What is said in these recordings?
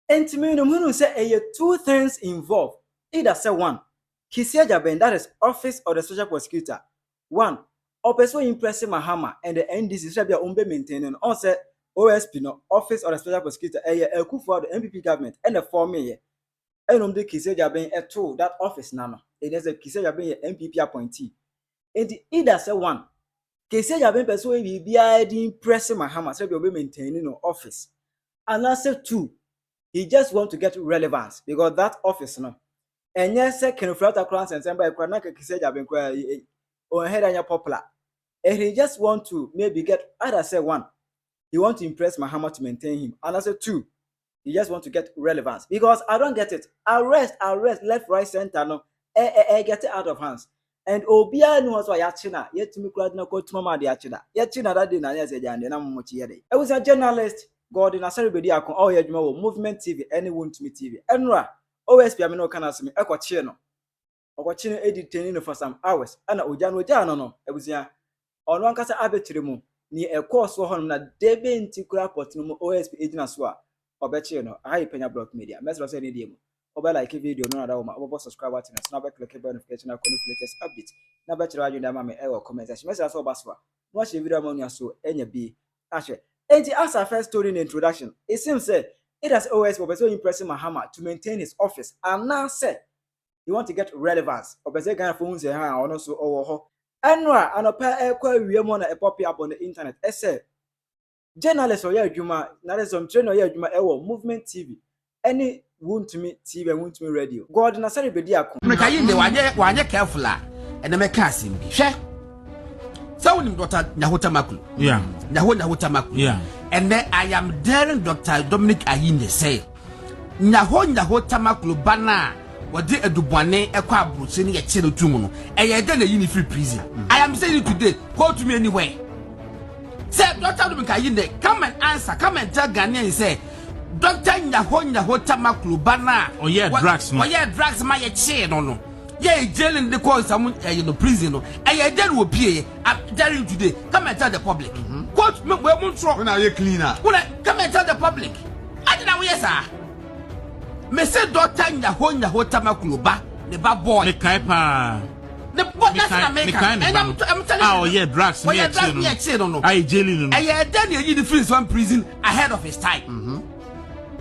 And to me, no say two things involved. Either say one, Kisia Jaben, that is office or the special prosecutor. One, or person impressing Mahama and the NDC should be umbe maintaining. Also, OSP no office or the special prosecutor. A coup for the MPP government and the 4 million. And the Kisia Jaben a two that office nano. It is a Kisia Jaben MPP appointee. And either say one, Kisia Jaben person will be impressing Mahama should be maintaining no office. And I say two. He just want to get relevance because that office no. And yes, can float across and send by Kranaka Kiseja Benqua or head and popular. And he just want to maybe get either say one. He want to impress Mahama to maintain him. And I say two. He just want to get relevance. Because I don't get it. Arrest, left, right, center, no. Get it out of hands. And Obia knows why Yachina, yet to me, no go to Mama the Achina. Yachina that did not say, and I'm much yet. I was a journalist. God in Asare Bediako, oh, yeah, Movement TV, any Wontumi TV. Enra, OSP, I mean, no can ask me, Echo Chino. Or watching editing for some hours. And Ojano, no, I was here. On one case, arbitrary near a course for him that Debe in Tikra Potnum OSP agent as well. Or bet you know, I Penyah block media. Message any demo. Or like a video, no other over subscriber to us. Now back click notification, I'll latest update. Now bet you that mammy error comment. Message as well, Baswa. Watch the video among your so any be. Ashe. And as our first story in the introduction, it seems that it has always been so impressing Mahama to maintain his office. And now said he want to get relevance. Or better kind of phones and also over. And a pair we a poppy up on the internet. I said journalists or yeah, Juma, not some trainer yeah, Juma, Movement TV, any Wontumi TV and Wontumi radio. God in Asare Bediako. Why careful and the mechanism. So Dr. Nyahota Makulu. Yeah. Nyahota Makulu. Yeah. And then I am daring Dr. Dominic Ayinde say Nyahota Makulu bana wadi edubwane ekwa abruche ni ye no tumuno. E den na yini free prison. I am saying it today. Call to me anywhere. Say Dr. Dominic Ayinde, come and answer. Come and tell Ghanaians say Dr. Nyahota Makulu bana. Oh yeah, drugs. Oh yeah, drugs ma ye che no. Yeah, jail in the court, someone prison. I then will be daring today. Come and tell the public. Quote me where when are you cleaner? Come and tell the public. I didn't know yes, sir. Me say Doctor Nyahota Makuluba, the bad boy. The kaipa. The boy that's American. And I'm telling you. Oh yeah, drugs. Oh yeah, drugs. Me a no. I jailing. I then you the one prison ahead of his time.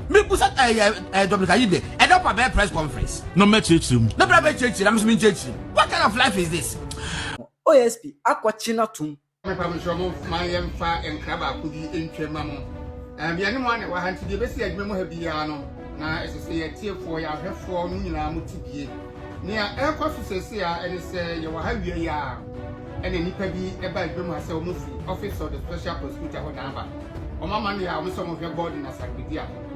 Me put Dominic Ayinde and up a press conference. No match him. No private church. I'm saying church. What kind of life is this? OSP, Aquachina tum. My permission, my emfa and crab could be in Tremamo. And the anyone that want to give us a memo of piano. Now, as I say, a tear for your head for Nina Mutiki. Near air cost to say, and say you will have your yard. And then you can be a bad room myself, office of the special prosecutor or number. On my money, I was some of your body in Asare Bediako.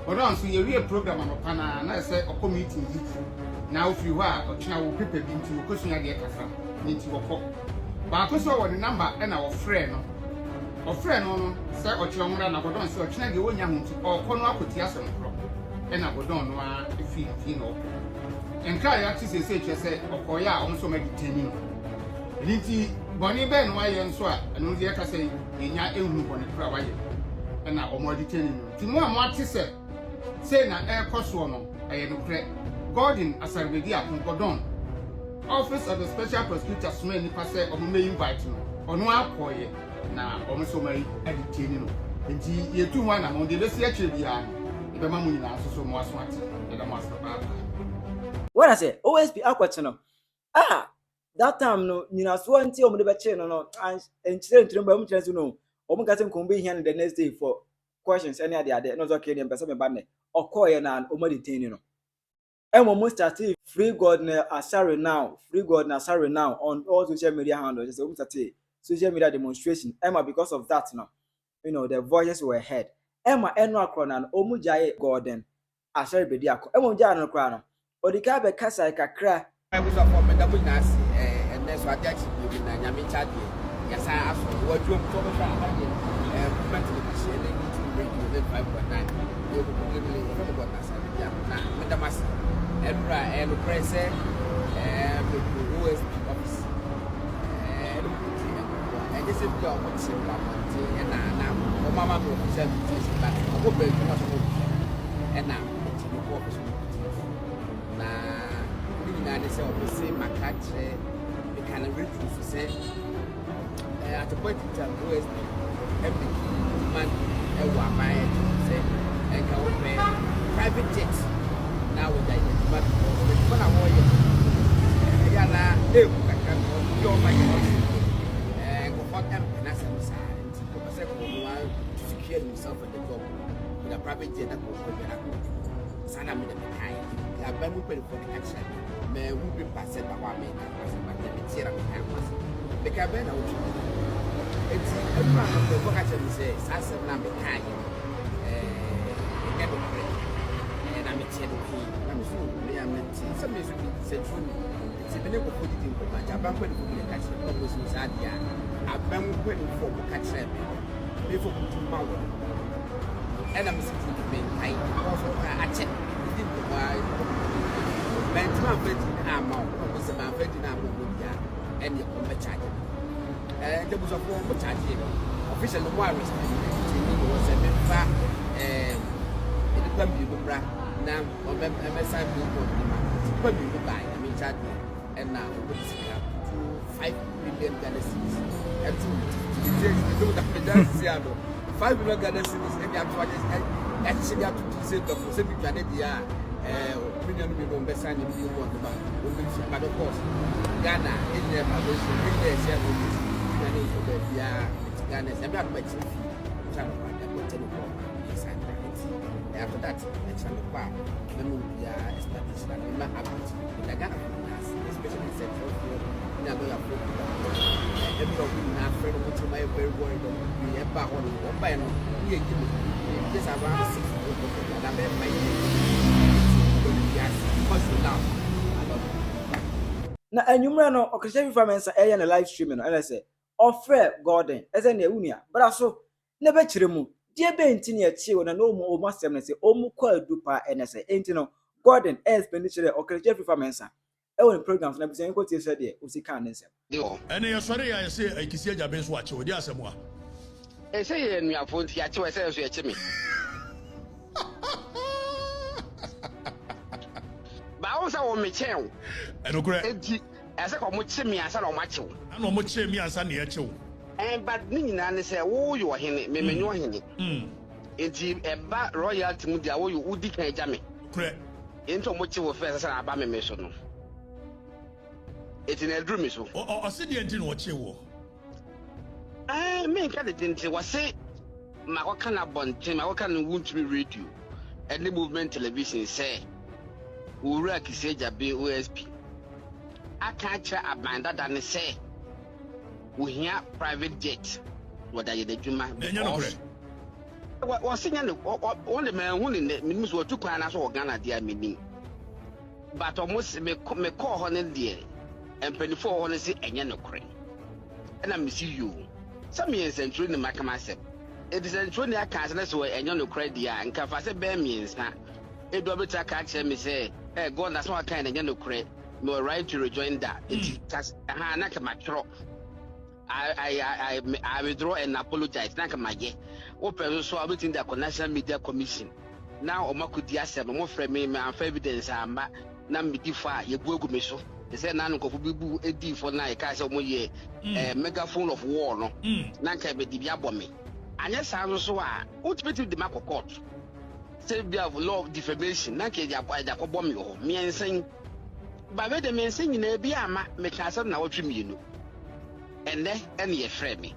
Hold on, so you real program on Pana, and I said, a committee. Now, if you are, or China will prepare into a question at the Casa, need to walk. But I also want the number and our friend. Or friend, sir, or China, and I would not say, China, the one young or Conway could tear some crop. And I would not know if you know. And Kaya actually say, or Koya also make it 10 years. Linty, Bonnie Ben, why and so, and on the other say, in your own one crowd, and I more detaining. Tomorrow, Marty said, say, na air cost one, I am correct. Gordon Asare Bediako Godon. Office of the Special Prosecutor Smell Nipase or may invite you. Or no alcohol, now almost so many editing. And ye 2-1 among the best actually are. If a mammy now so more smart than a master. What I say, OSP Aquachino. That time no, you know, so until the betchen no, and children to remember to know. Omukasim can be here the next day for questions. Any other, not okay, and person banner or coy and omeditain. And we must start free God Asare now, on all social media handles. Social media demonstration. Emma, because of that now, you know, the voices were heard. Emma Enwa Cronan, Omujaye Gordon, Asare Bediako, Emojano Crown, or the Cabe Casa Kakra. I was up for Medabunas, and that's what that's in Yamichadi. Yes, I asked what you told me and mentally sharing to radio 5.9. You will really remember Asare Medamas. And press OSP office. And this is your and now, Mama will present this. I hope you must ɛna ɛkyɛn kɔ ɔbɛso na ne nyinaa ne sɛ ɔbɛsi maka kyerɛ meka no redu so sɛ at a point in time OSP every man ɛwɔ aban sɛ ɛnka wɔpɛ private jet na wɔda yɛ adwuma because na wɔyɛ ɛyɛ na ɛgu kakra no yɛ ɔma yɛ nkɔfɔ ɛmpena sɛ no saa nti kɔpɛ sɛ kɔnoa to secure himself at the job with a private jet na kɔkɔ Bediako saa na mede mekae yɛaba mu pɛnifoɔ no ka kyerɛ me ma hu bi pa sɛ ba hɔ a meka kwase ba dɛ metiara mekae kwase meka bɛn na wotumi eti ɛdura no pɛnifoɔ ka kyerɛ me sɛ saa asɛm na mekae ɛnyɛ nokorɛ na metie no pii na me so me a mete sɛ me so sɛ tru nti me ne kɔkɔ didi nkɔma agya ba pɛnifoɔ bi ka kyerɛ me ɔbɛsi saa deɛ a aba mu pɛnifoɔ mo ka kyerɛ me mefo kutu ma wɔ ɛna me situ de menkae ɔso ka akyɛ didi nkɔma bɛntuma mfɛdi na ama wo sɛ mamfɛdi na ama wo bia ɛne ɔmbɛkyagye the busafo mo charge official no more respect ni wo say me fa e de bi bra na o me sign bill for the man pa bi go buy I mean charge and now we go see 5 million Ghana cedis and to the dance here 5 million Ghana cedis and ya to actually have to say the for say bi Ghana dia million we go sign the bill for the man we will see but of course Ghana in there but we share Ghana is over here. Ghana is about my chief. After that, the channel bar, the movie established and we might have it. The Ghana, especially Central Field, now we are every of you now, friend of my very worried of me about one by no. Here, give me this around 6 and I'm at my yes, must love. Na enyumra no okreshe fifa mensa eye na live streaming no ele se ofre Gordon eze na ewunia bra so ne be kire mu die be nti ne echi wo na no mu o masem ne se o mu kwa adupa ene se enti no Gordon explain kire okreshe fifa mensa e won programs na bi se nko tie se de o si kan ne nsem ene ye sori ya se ekisi agya ben so ache odi asem a e se ye nuafo nti ache we se so echi me ba o sa wo me chen enokure enti ase ko mo che mi asa na o ma che wo na o mo che mi asa na ye che wo but ni nyina ne se wo yo hene me menyo hene enti ba royalty mu dia wo yo udi kan agya me kure enti o mo che wo fe asa na aba me so no enti na dru me so o se de enti na o che wo me nka de enti wo se ma ko kana bonten ma ko kana Wontumi radio and the movement television say Ura Kiseja be OSP. I can't try a band that they say we hear private jet. What are you the Juma? Was singing all the man who in the minister were 2 crowns or Ghana, dear meaning. But almost me call on in dear and 24 honestly and yanocre. And I miss you. Some years and train the Macamassep. It is a train that can't less way and yanocre dear and Cafasa bear means now. It will be catch me say. Hey, God, that's what kind of yanocre. No right to rejoin that. It's just I withdraw and apologize. Nakamaye. Open so everything that National Media Commission. Now, Omakudia said, more frame me, my evidence. I'm not defa, you go miso. They said, Nan Kofubu, a D for night, Casa Moye, a megaphone of war. No, Nanka be diabomi. And yes, I also are. What's between the Marco Court? Save the law of defamation. Nanka Jacobomi, me and saying, but the men saying in a biama, make us now dream you know. And then, any a frame me.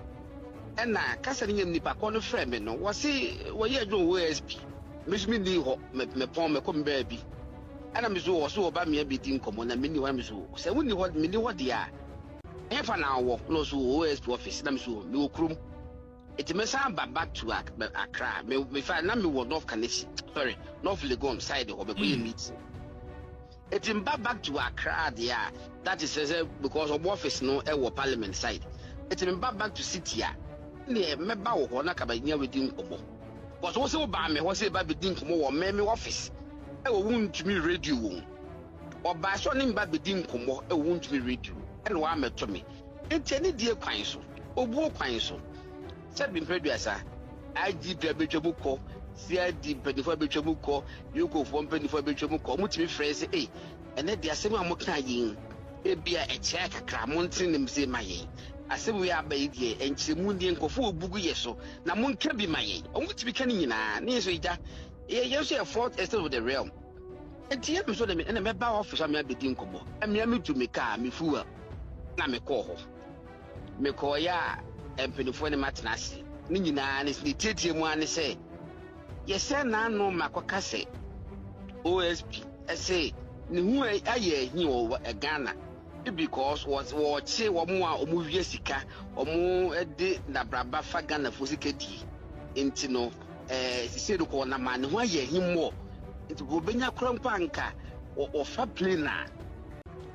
And now, casting in the Pacon frame, no, was he, what you do, OSP? Miss me, me form a come baby. And I'm so about me a bit in common and many ones who say, when you want me, what they are. Half an hour close to OSP office, I'm so no crew. It may sound back to Accra, me find number one North Canesi, sorry, North Legon side of the meets. It's in back to Accra, there. That is because of office no parliament side. It's in back to city. Near Meba or Nakaba near within Kobo. Was also by me, was about within Komo or Mammy office. A Wontumi radio. Or by soning back within Komo, a Wontumi radio. And one met to me. It's any dear Quinso, or War Quinso. Said been previous, I did the Bediako, CID mpanyinfo abetwa kɔ yokofo mpanyinfo abetwa kɔ mutimi frɛ sɛ ɛnɛ de asɛm a moka yin ebia ɛkyɛ kakra monten nim sɛ mayɛ asɛm wi abayi deɛ ɛnkyerɛmu ne nkɔfo obugu yɛ so na monka bi mayɛ ɔmutimi ka ne nyinaa ne so ida yɛ so yɛ fourth estate of the realm enti yɛ so de me ɛna mɛba office a me abedi nkɔbɔ ɛmea me tu me kaa me fuwa na me kɔ hɔ me kɔ ya mpanyinfo ne matena ase ne nyinaa ne tietie mu ane sɛ yɛsɛ naano makɔka sɛ OSP ɛsɛ ne hu ayɛ hi wɔ Ghana because wɔkye wɔn a wɔn wie sika wɔn de nabraba fa Ghana fo sika di nti no sisi de kɔ na ma ne ho ayɛ hi mmɔ nti obenya kora mpa nka ɔfa plane a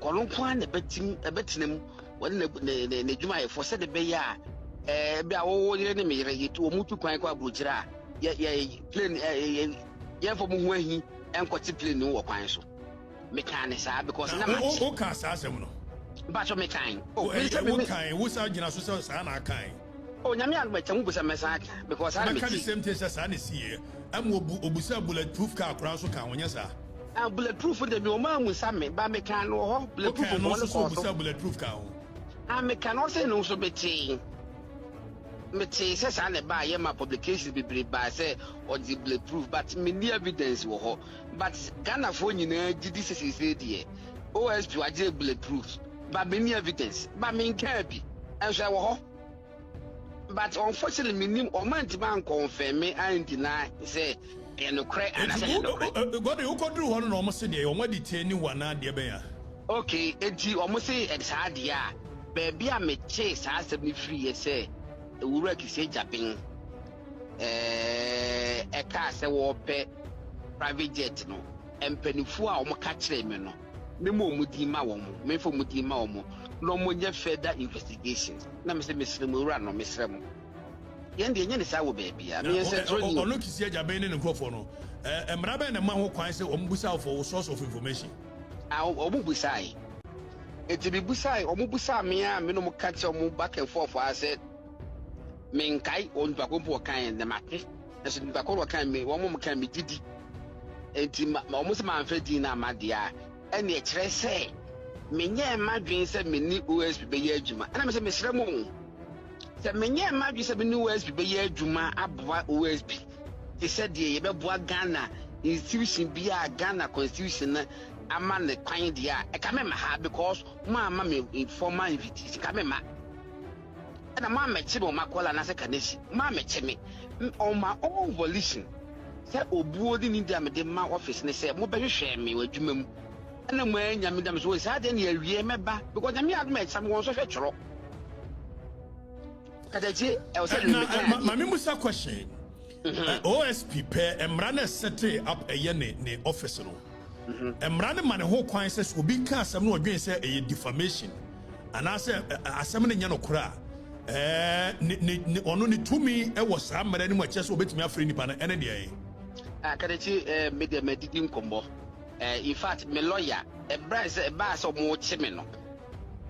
kɔlo nko na ɛbɛtenam wɔn na dwuma yɛ fo sɛ de bɛyɛ a bi a wɔwɔ yere ne meyere yɛtu wɔn tu kwan kɔ aburokyira yɛ plane yɛ fɔ mo ho ahi ɛnkɔte plane wɔ kwan so mekan saa because na ma o ka saa asɛm no ba so mekan o kan wo sa gyina so sɛ saa na kan o nyame alba kyɛm busa mɛsa ka because I mekan the same thing sɛ saa ne sie am obusa bulletproof car kora so kan wonya saa bulletproof de bi o ma mu sa me ba mekan no ho bulletproof no so obusa bulletproof car ho mekan no say no so beti mete sɛ saa ne ba yɛ ma publications bebree ba sɛ ɔdi bulletproof but me ni evidence wɔ hɔ but Ghana fo nyinaa gidi sɛ deɛ OSP wagye bulletproof but me ni evidence but me nka bi ɛnso wɔ hɔ but unfortunately me nim ɔman man confirm me and deny sɛ ɛnokora anasɛ ɛnokora god you kodru hɔ no ɔmo se deɛ ɔmo detain ni wana deɛ bɛya okay enti ɔmo se saa deɛ a baabi a meche saa asɛm ni free yɛ sɛ ewura kise Japan ɛka sɛ wɔpɛ private jet no empanifo a wɔn ka kyerɛ me no me mo di ma wɔn me fo mo di ma wɔn no mo nye further investigation na me sɛ mesrɛ mo wura no mesrɛ mo yɛn de nyɛ ne saa wɔ baabi a me sɛ troni ɔno kise Japan ne nkrɔfo no mmara bɛ na ma ho kwan sɛ wɔn busa for source of information wɔn busai eti bi busai wɔn busa me a me no mo ka kyerɛ wɔn back and forth a sɛ menkai on bakompo kan na mate eso ni bakoro kan me wo mo kan me didi enti ma mo se ma anfa di na amade a ene e kire se menye madwen se me ni OSP be ye adwuma ana me se me sere mo se menye madwen se me ni OSP be ye adwuma aboa OSP e se de ye be boa Ghana institution bi a Ghana constitution na ama ne kwan de a e ka me ma ha because mo ama me informal invitation ka me ma na ma meche bo makola na se kaneshi ma meche me on my own volition say obuo di ni dia me de ma office ne say mo be hwehwe me wadwuma mu na mo anya me dam so say de na awie meba because na me adma exam won so hwe tworo kadaji e o say ma me musa question OSP pe emra na set up ne office no emra ne ma ne ho kwan say obi ka asem no odwen say e defamation ana say asem ne nya no kora ono ni tumi e wo saa mara ni mo kyese obetumi afre nipa na ene de ye kadachi media medidi nkombo in fact me lawyer bryce ba so mo che me no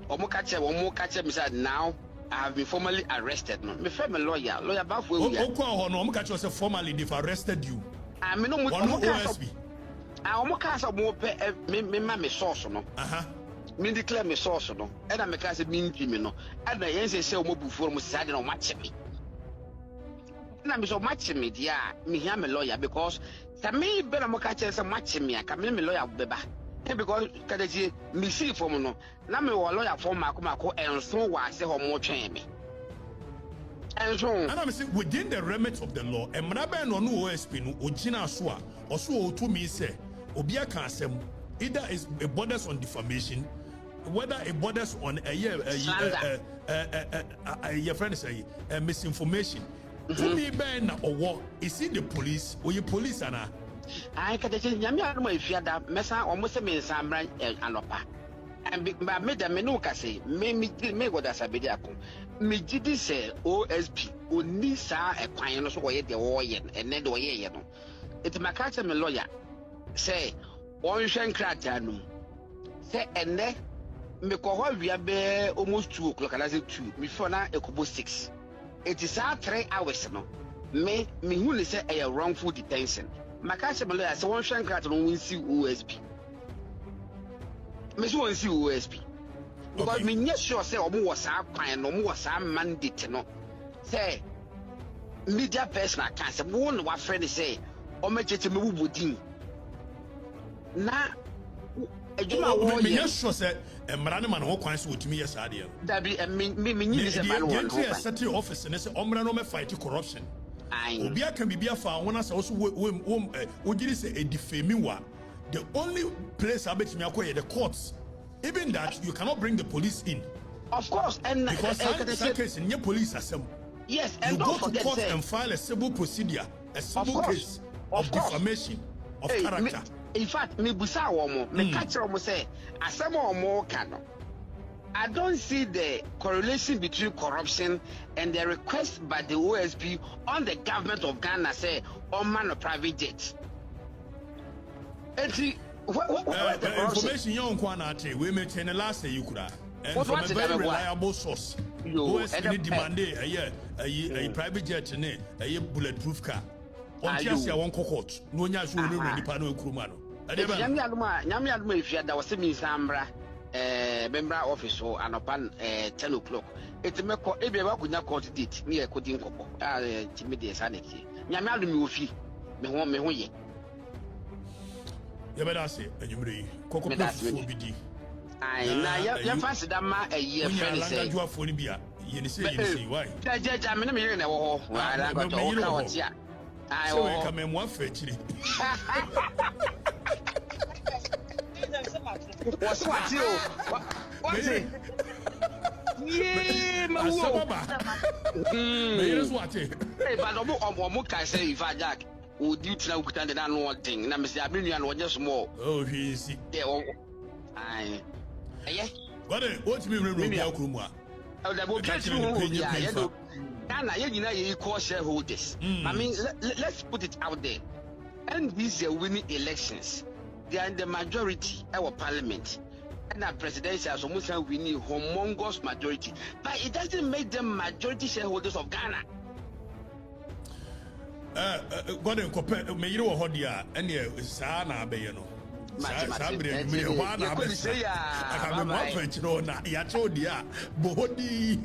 omo ka che me say now I have been formally arrested no me friend me lawyer ba for we o ko ho no omo ka che say formally they've arrested you me no mo OSP omo ka so mo pe me ma me source no me declare me source no and I make us me ntimi no and I yen say o mobufu mo sade na o match me na me so match me dia me hear me lawyer because say me be na mo ka che say match me aka me lawyer beba because kadaji me see form no na me wo lawyer form mako enso wa se ho mo twen me enso and I say within the remit of the law emra be no OSP no ogina so a oso Wontumi say obi aka asem either is a borders on defamation whether it borders on your friend say misinformation to me ben na owo is it the police or your police ana I can tell you nyame if you da mesa omo se me nsambra anopa and ba me da me no ka say me go da Bediako me gidi say OSP oni sa ekwan no so wo ye de wo ye ene de wo ye no it makata me lawyer say on hwen krata no say ene me ko ho wia be almost 2 o'clock and I say 2 before na ekobo 6 it is 3 hours no me who say a wrongful detention. Makache Malaya, so one shank rat on see OSP. Me so see OSP. Because me not sure say omo was a kwine no was a mandate no. Say media person can say one what friend say o me chete me wubodin. Na me not sure say emrane man ho kwan so Wontumi yes ade. That be me need say man one. The city office and say omra no me fight corruption. Obi aka bibia fa wona say also wogiri say e defame wa. The only place abetimi akoye the courts. Even that you cannot bring the police in. Of course, and because some case in your police assembly. Yes, and you go to court and file a civil procedure, a civil case of defamation of character. In fact, me busa womo, me catch womo say, asemo womo kano. I don't see the correlation between corruption and the request by the OSP on the government of Ghana say on man of private jets. What the information you on Kwanate, we may turn the last say you could have. And from a very reliable source. OSP demand a private jet and a bulletproof car. On just one cohort, no Yasu, no Nipano Krumano. Yami, if you had was a Sambra, member office or an upon 10 o'clock. It's a meko, everyone could not court it near Kodinko, Timid Sanity. Yami, Mufi, me home, me. You better say, and you bring Coco BD. I na fancy that ma a year friend say you are for Libya. You say why? Judge, I'm in a million. Oh, I got to out here. I will come in one fetch. What's what you? What's it? Yeah, my what it? Hey, but what can I say if I jack? Would you tell me that one thing? Now, Mr. Abinian was just more. Oh, he's I. Yes. But what do you mean, Krumwa? Oh, that will catch you. Ghana, you call shareholders. I mean, let's put it out there. And these are winning elections. They are in the majority our parliament. And our presidential is almost winning humongous majority. But it doesn't make them majority shareholders of Ghana. God and compare me, you know what, dear, and you sana be you know. Sabre me wana be say I can one fetch no na ya cho dia body.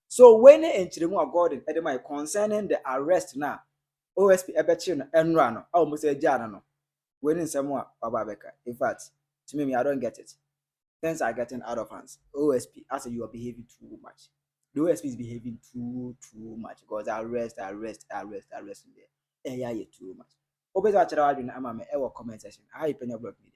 So when enchiremu Gordon edema concerning the arrest na OSP ebechi no enra no almost say jana no when nsemu a baba beka. In fact, to me I don't get it. Things are getting out of hands. OSP as you are behaving too much. The OSP is behaving too much because arrest in there. Yeah, too much. Obeza achara wadwin ama me e comment section. How you Penyah blog me.